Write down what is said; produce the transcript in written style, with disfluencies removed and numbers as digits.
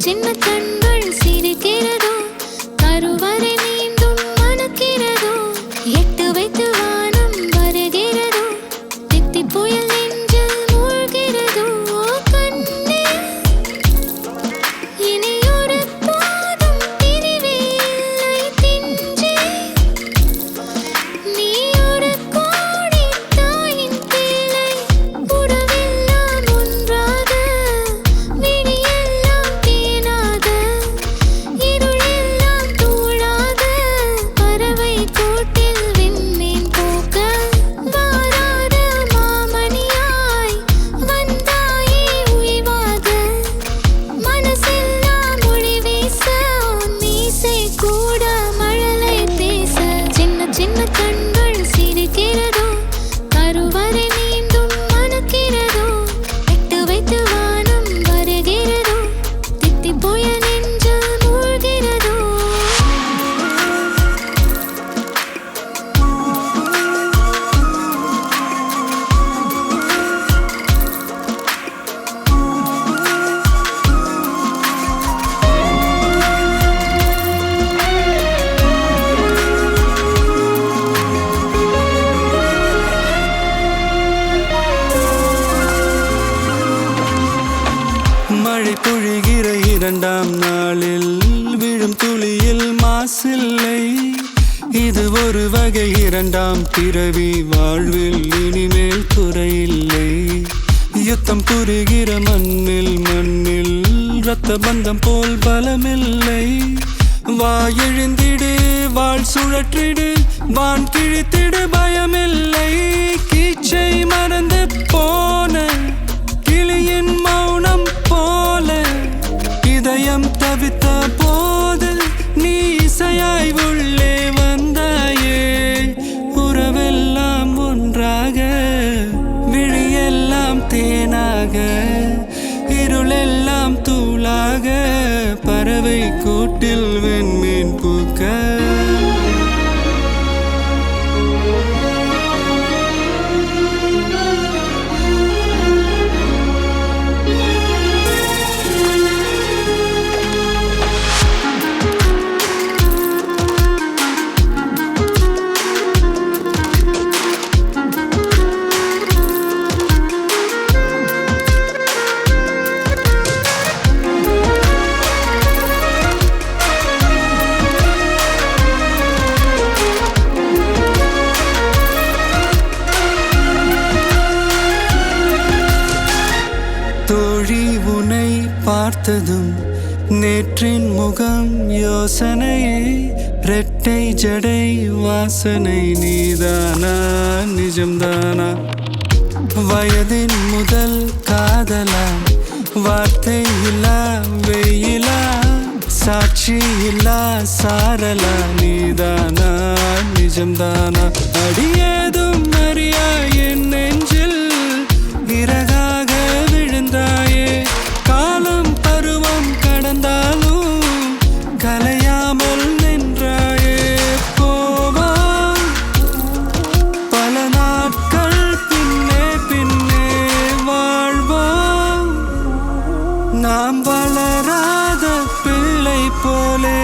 சின்ன கண்கள் சிரிக்கிறதோ கருவறை மீண்டும் மணக்கிறதோ எட்டு வைத்து வானம் வருகிறதோ தித்தி புயல் நெஞ்சில் மூழ்கிறதோ கண்ணே இனி ஒரு போதும் பிரிவே இல்லை தின்றே நீ ஒரு கோடி தாயின் பிள்ளை உறவெல்லாம் ஒன்றாக விழியெல்லாம் தேனாக இருளெல்லாம் தூளாக பறவை கூட்டில் விண்மீன் போக்க வாராத மாமணியாய் வந்தாயே உய்வாக மனசெல்லாம் ஒளி வீச உன் மீசை கூட மழலை பேச சின்ன சின்ன கண்கள் சிரிக்கிறதோ கருவறை மீண்டும் மணக்கிறதோ எட்டு வைத்து வானம் வருகிறதோ தித்தி புயல் நெஞ்சில் மூழ்கிறதோ மழை பொழிகிற இரண்டாம் நாளில் விழும் துளியில் மாசில்லை இது ஒரு வகை இரண்டாம் பிறவி வாழ்வில் இனிமேல் குறையில்லை யுத்தம் புரிகிற மண்ணில் இரத்த பந்தம் போல் பலமில்லை வா எழுந்திடு வாழ் சுழற்றிடு வான் கிழித்திடு பயமில்லை கீச்சை மறந்து போன கிளியின் மௌனம் போல இதயம் தவித்த போது நீ இசையாய் உள்ளே வந்தாயே உறவெல்லாம் ஒன்றாக விழியெல்லாம் தேனாக இருளெல்லாம் தூளாக பறவை கூட்டில் வெண்மீன் பூக்க தோழி உனை பார்த்ததும் நேற்றின் முகம் யோசனையே ரெட்டை ஜடை வாசனை நீதானா நிஜம்தானா வயதின் முதல் காதலா வார்த்தை இல்லா வெயிலா சாட்சி இல்லா சாரலா நீதானா நிஜம்தானா அடியேதும் அறியா என் நெஞ்சில் இறகாக விழுந்தாயே காலம் பருவம் கடந்தாலும் கலையாமல் நின்றாயே போவா பல நாட்கள் பின்னே பின்னே வாழ்வோம் நாம் வளராத பிள்ளை போலே